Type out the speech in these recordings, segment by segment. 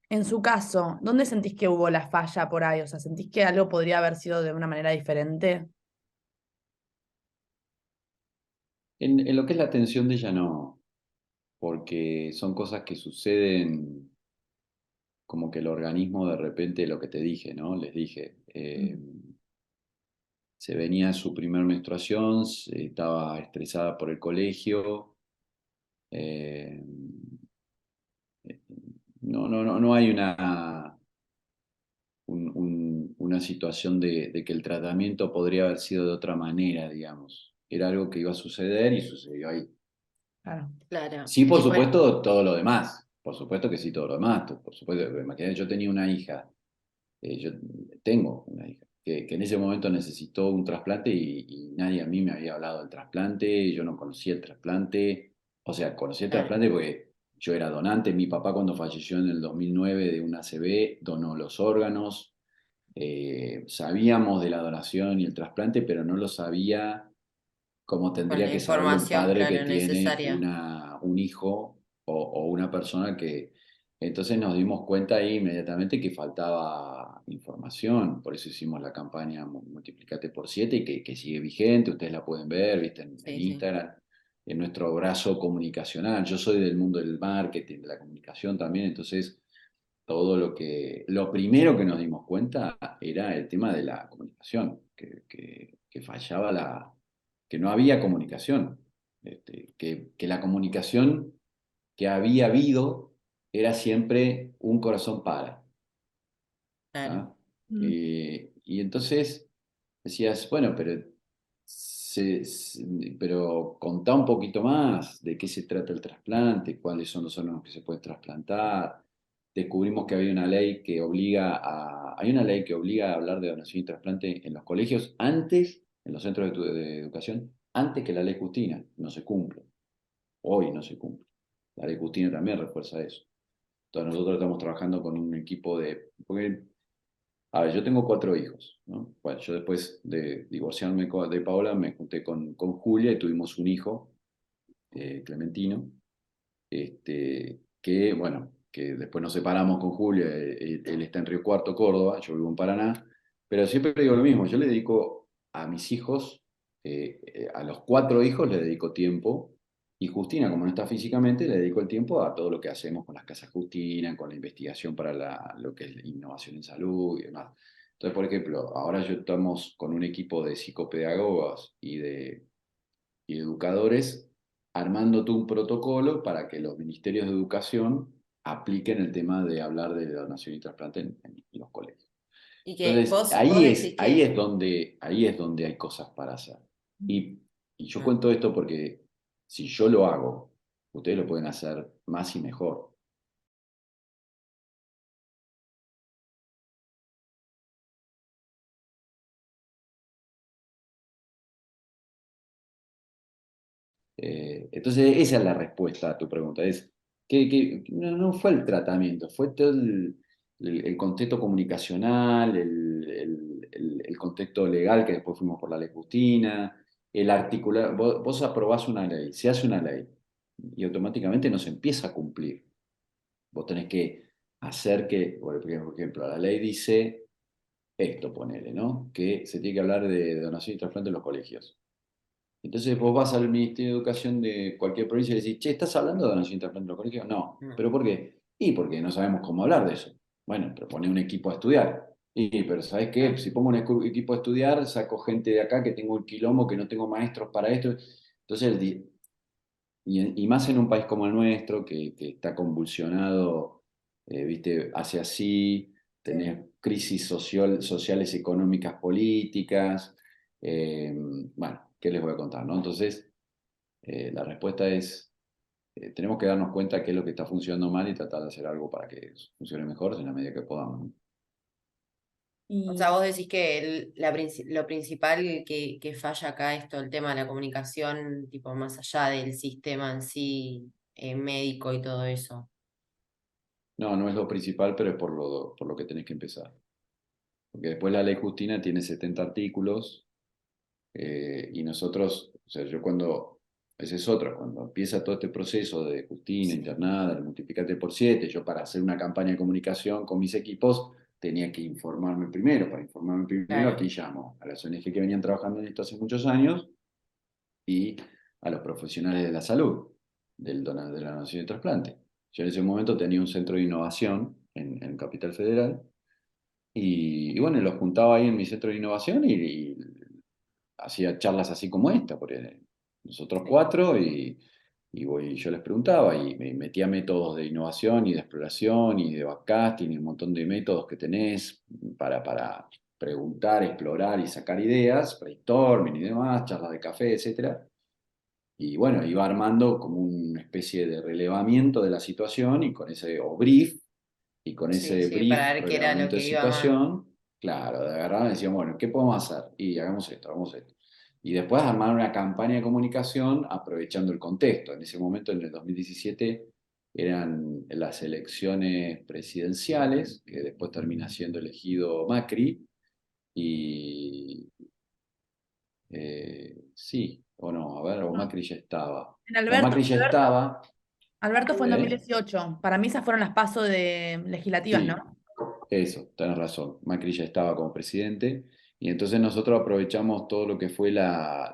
En su caso, ¿dónde sentís que hubo la falla por ahí? O sea, ¿sentís que algo podría haber sido de una manera diferente? En lo que es la atención de ella no, porque son cosas que suceden como que el organismo de repente, lo que te dije, ¿no? Les dije, Mm. se venía su primer menstruación, estaba estresada por el colegio, eh, no hay una situación de que el tratamiento podría haber sido de otra manera, digamos. Era algo que iba a suceder y sucedió ahí. Claro. Claro. Sí, por Y bueno, supuesto, todo lo demás. Por supuesto que sí, todo lo demás. Por supuesto, imagínate, yo tenía una hija, yo tengo una hija, que en ese momento necesitó un trasplante y nadie a mí me había hablado del trasplante, yo no conocía el trasplante, o sea, conocí el claro, trasplante porque yo era donante, mi papá cuando falleció en el 2009 de una ACV donó los órganos, sabíamos de la donación y el trasplante, pero no lo sabía como con tendría la que saberlo un información, padre que claro, tiene necesaria. un hijo o una persona que... Entonces nos dimos cuenta ahí inmediatamente que faltaba información, por eso hicimos la campaña Multiplicate por 7 y que sigue vigente, ustedes la pueden ver, ¿viste? En Sí, sí. Instagram, en nuestro brazo comunicacional. Yo soy del mundo del marketing, de la comunicación también, entonces todo lo primero que nos dimos cuenta era el tema de la comunicación, que fallaba que no había comunicación, que la comunicación que había habido era siempre un corazón para. Claro. ¿Ah? Mm. Y entonces decías, bueno, pero contá un poquito más de qué se trata el trasplante, cuáles son los órganos que se pueden trasplantar. Descubrimos que había una ley que hay una ley que obliga a hablar de donación y trasplante en los colegios antes, en los centros de educación, antes que la ley Justina. No se cumple. Hoy no se cumple. La ley Justina también refuerza eso. Entonces nosotros estamos trabajando con un equipo porque a ver, yo tengo cuatro hijos, ¿no? Bueno, yo después de divorciarme de Paola me junté con Julia y tuvimos un hijo, Clementino, bueno, que después nos separamos con Julia, él está en Río Cuarto, Córdoba, yo vivo en Paraná, pero siempre digo lo mismo, yo le dedico a mis hijos, a los cuatro hijos le dedico tiempo, y Justina, como no está físicamente, le dedico el tiempo a todo lo que hacemos con las casas Justina, con la investigación para lo que es innovación en salud y demás. Entonces, por ejemplo, ahora yo estamos con un equipo de psicopedagogos y educadores armando todo un protocolo para que los ministerios de educación apliquen el tema de hablar de donación y trasplante en los colegios. Y que Entonces, vos decís que... ahí es donde hay cosas para hacer. Y, y yo No. cuento esto porque si yo lo hago, ustedes lo pueden hacer más y mejor. Entonces, esa es la respuesta a tu pregunta. Es que no fue el tratamiento, fue todo el contexto comunicacional, el contexto legal, que después fuimos por la ley Justina, el articular. Vos aprobás una ley, se hace una ley y automáticamente no se empieza a cumplir. Vos tenés que hacer que, por ejemplo, la ley dice esto, ponele, ¿no? Que se tiene que hablar de donación y trasplante en los colegios. Entonces vos vas al Ministerio de Educación de cualquier provincia y decís, che, ¿estás hablando de donación interplante en los colegios? No. No. ¿Pero por qué? Y porque no sabemos cómo hablar de eso. Bueno, pero poné un equipo a estudiar. Pero ¿sabes qué? Claro. Si pongo un equipo a estudiar, saco gente de acá que tengo el quilombo, que no tengo maestros para esto. Entonces, y más en un país como el nuestro, que está convulsionado, viste, hacia así, Sí. tenés crisis sociales, económicas, políticas. Bueno, ¿qué les voy a contar, no? Entonces, la respuesta es, tenemos que darnos cuenta qué es lo que está funcionando mal y tratar de hacer algo para que funcione mejor en la medida que podamos, ¿no? O sea, Y vos decís que lo principal que falla acá es todo el tema de la comunicación, tipo, más allá del sistema en sí, médico y todo eso. No, no es lo principal, pero es por lo que tenés que empezar. Porque después la ley Justina tiene 70 artículos y nosotros, o sea, yo cuando Ese es otro. Cuando empieza todo este proceso de Justina internada, de multiplicarte por 7, yo para hacer una campaña de comunicación con mis equipos tenía que informarme primero. Para informarme primero, Claro. aquí llamo a las ONG que venían trabajando en esto hace muchos años y a los profesionales de la salud, de la donación de trasplante. Yo en ese momento tenía un centro de innovación en Capital Federal y bueno, los juntaba ahí en mi centro de innovación y hacía charlas así como esta, porque nosotros Sí. cuatro yo les preguntaba y me metía métodos de innovación y de exploración y de backcasting y un montón de métodos que tenés para preguntar, explorar y sacar ideas, brainstorming y demás, charlas de café, etcétera. Y bueno, iba armando como una especie de relevamiento de la situación y con ese, o brief, y con Sí, ese sí, para brief, ver qué era lo relevamiento de que iba mal. situación, claro, de agarrar y decían, bueno, ¿qué podemos hacer? Y hagamos esto, hagamos esto. Y después armar una campaña de comunicación aprovechando el contexto. En ese momento, en el 2017, eran las elecciones presidenciales, que después termina siendo elegido Macri, y sí, o no, a ver, o No, Macri ya estaba. en No, Alberto, Macri ya Alberto, estaba, Alberto fue en ¿eh? 2018. Para mí esas fueron las pasos de legislativas, Sí, ¿no? eso, tenés razón. Macri ya estaba como presidente y entonces nosotros aprovechamos todo lo que fue las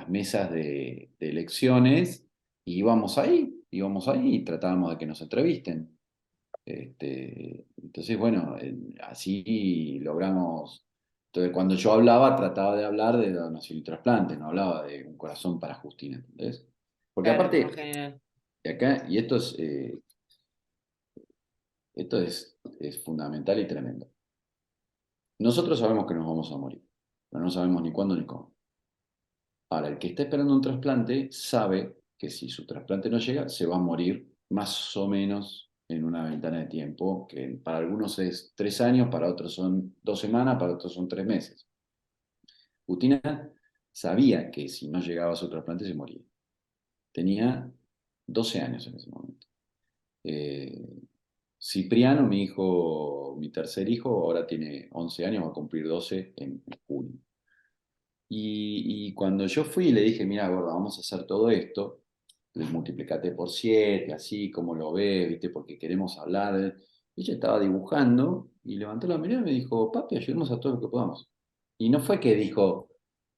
mesas de elecciones y íbamos ahí y tratábamos de que nos entrevisten. Entonces, bueno, así logramos. Entonces, cuando yo hablaba, trataba de hablar de donación y trasplante, no hablaba de un corazón para Justina, ¿entendés? Porque Claro, más aparte, general. de acá, y esto es fundamental y tremendo. Nosotros sabemos que nos vamos a morir, pero no sabemos ni cuándo ni cómo. Ahora, el que está esperando un trasplante sabe que si su trasplante no llega, se va a morir más o menos en una ventana de tiempo, que para algunos es 3 años, para otros son 2 semanas, para otros son 3 meses. Justina sabía que si no llegaba a su trasplante se moría. Tenía 12 años en ese momento. Eh, Cipriano, mi hijo, mi tercer hijo, ahora tiene 11 años, va a cumplir 12 en junio. Y cuando yo fui y le dije, mira, gorda, vamos a hacer todo esto, le multiplicate por 7 así como lo ves, ¿viste? Porque queremos hablar. Ella estaba dibujando y levantó la mirada y me dijo, papi, ayudemos a todo lo que podamos. Y no fue que dijo,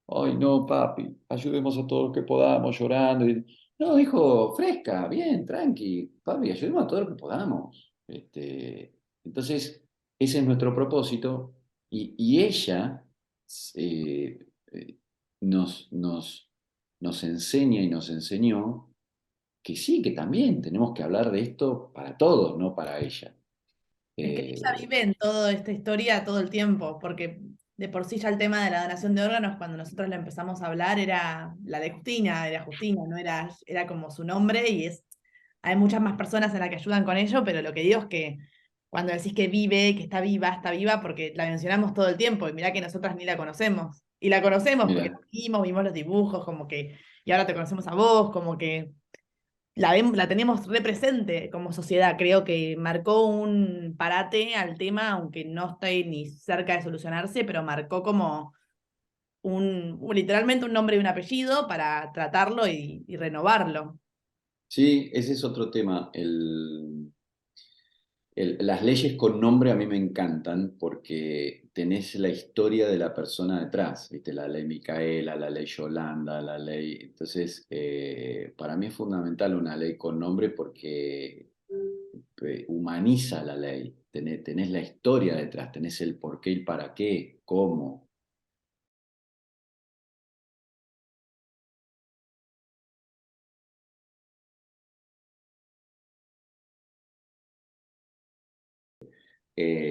ay, no, papi, ayudemos a todo lo que podamos, llorando. No, dijo, fresca, bien, tranqui, papi, ayudemos a todo lo que podamos. Entonces, ese es nuestro propósito. Y ella eh, eh, nos, nos, nos enseña y nos enseñó que sí, que también tenemos que hablar de esto para todos, no para ella. Es que ella Eh, vive en toda esta historia todo el tiempo, porque de por sí ya el tema de la donación de órganos, cuando nosotros le empezamos a hablar, era la de Justina, era Justina, no era, era como su nombre y es, hay muchas más personas en las que ayudan con ello, pero lo que digo es que cuando decís que vive, que está viva porque la mencionamos todo el tiempo y mirá que nosotras ni la conocemos. Y la conocemos porque la Mira, vimos, vimos los dibujos, como que, y ahora te conocemos a vos, como que la tenemos represente como sociedad. Creo que marcó un parate al tema, aunque no estoy ni cerca de solucionarse, pero marcó como literalmente un nombre y un apellido para tratarlo y renovarlo. sí, ese es otro tema. Las leyes con nombre a mí me encantan porque tenés la historia de la persona detrás, ¿viste? La ley Micaela, la ley Yolanda, la ley. Entonces, para mí es fundamental una ley con nombre porque humaniza la ley. Tenés la historia detrás, tenés el por qué y para qué, cómo.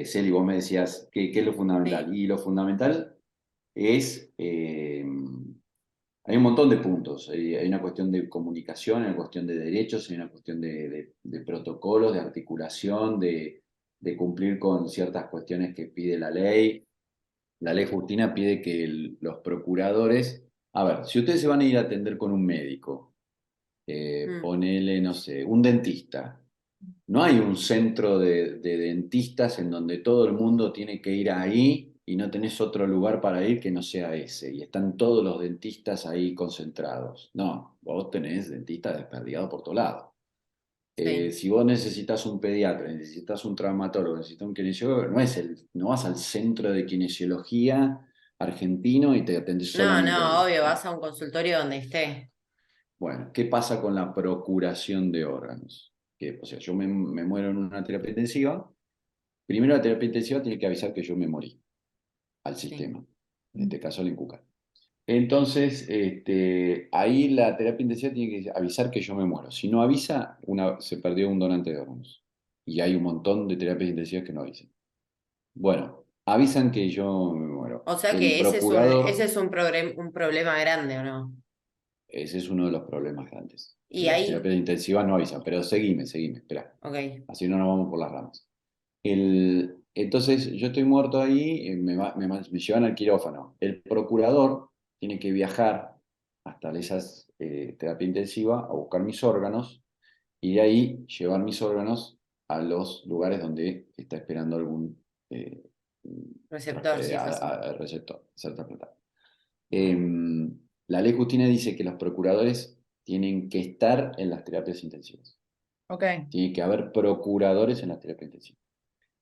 Celi, vos me decías, ¿qué es lo Sí. fundamental? Y lo fundamental es, hay un montón de puntos. Hay una cuestión de comunicación, hay una cuestión de derechos, hay una cuestión de protocolos, de articulación, de cumplir con ciertas cuestiones que pide la ley. La ley Justina pide que los procuradores, a ver, si ustedes se van a ir a atender con un médico, Mm, ponele, no sé, un dentista. No hay un centro de dentistas en donde todo el mundo tiene que ir ahí y no tenés otro lugar para ir que no sea ese, y están todos los dentistas ahí concentrados. No, vos tenés dentistas desperdigados por todos lados. Sí. Si vos necesitas un pediatra, necesitas un traumatólogo, necesitas un kinesiólogo, no vas al centro de kinesiología argentino y te atendes No, solamente no, ahí. obvio, vas a un consultorio donde esté. Bueno, ¿qué pasa con la procuración de órganos? O sea, yo me muero en una terapia intensiva. Primero la terapia intensiva tiene que avisar que yo me morí al Sí. sistema, en este caso al INCUCA. Entonces, ahí la terapia intensiva tiene que avisar que yo me muero. Si no avisa, se perdió un donante de órganos. Y hay un montón de terapias intensivas que no avisan. Bueno, avisan que yo me muero. O sea El que ese procurador, es un problema grande, ¿o no? ese es uno de los problemas grandes. Y Las ahí, terapias intensivas no avisan, pero seguime, espera. ok, Así no nos vamos por las ramas. Entonces, yo estoy muerto ahí, me llevan al quirófano. El procurador tiene que viajar hasta esas terapia intensiva a buscar mis órganos y de ahí llevar mis órganos a los lugares donde está esperando algún eh, receptor, sí, eso sí. receptor, ser trasplantado. Bien. La ley Justina dice que los procuradores tienen que estar en las terapias intensivas. Ok. Tiene que haber procuradores en las terapias intensivas.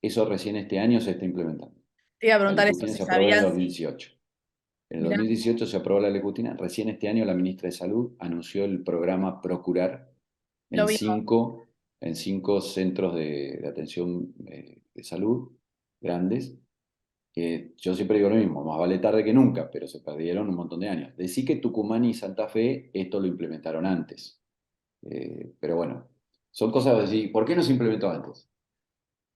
Eso recién este año se está implementando. Te iba a La ley preguntar eso, Justina si se aprobó en el sabías, 2018. En el mirá, 2018 se aprobó la ley Justina. Recién este año la ministra de Salud anunció el programa Procurar lo en vimos. cinco, en cinco centros de atención de salud grandes. Que yo siempre digo lo mismo, más vale tarde que nunca, pero se perdieron un montón de años. Decí que Tucumán y Santa Fe esto lo implementaron antes. Pero bueno, son cosas de decir, ¿por qué no se implementó antes?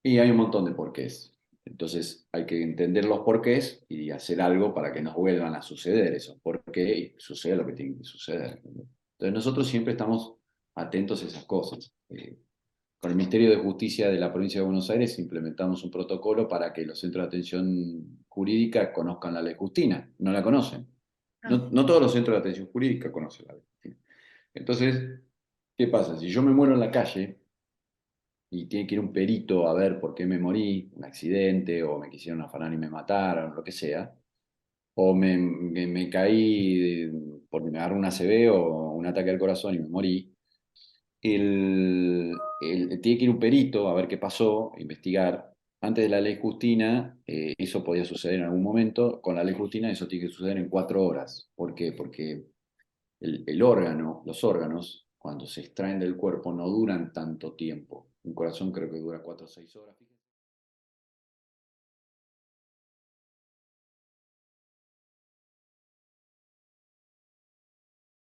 Y hay un montón de porqués. Entonces hay que entender los porqués y hacer algo para que nos vuelvan a suceder esos porqués y suceda lo que tiene que suceder. Entonces nosotros siempre estamos atentos a esas cosas. Con el Ministerio de Justicia de la Provincia de Buenos Aires implementamos un protocolo para que los centros de atención jurídica conozcan la ley Justina. No la conocen. Ah, No todos los centros de atención jurídica conocen la ley Justina. Entonces, ¿qué pasa? Si yo me muero en la calle, y tiene que ir un perito a ver por qué me morí, un accidente, o me quisieron afanar y me mataron, lo que sea, o me caí porque me agarró una ACV o un ataque al corazón y me morí, tiene que ir un perito a ver qué pasó, investigar. Antes de la ley Justina, eso podía suceder en algún momento. Con la ley Justina, eso tiene que suceder en 4 horas. ¿Por qué? Porque el órgano, los órganos, cuando se extraen del cuerpo, no duran tanto tiempo. Un corazón creo que dura 4 o 6 horas.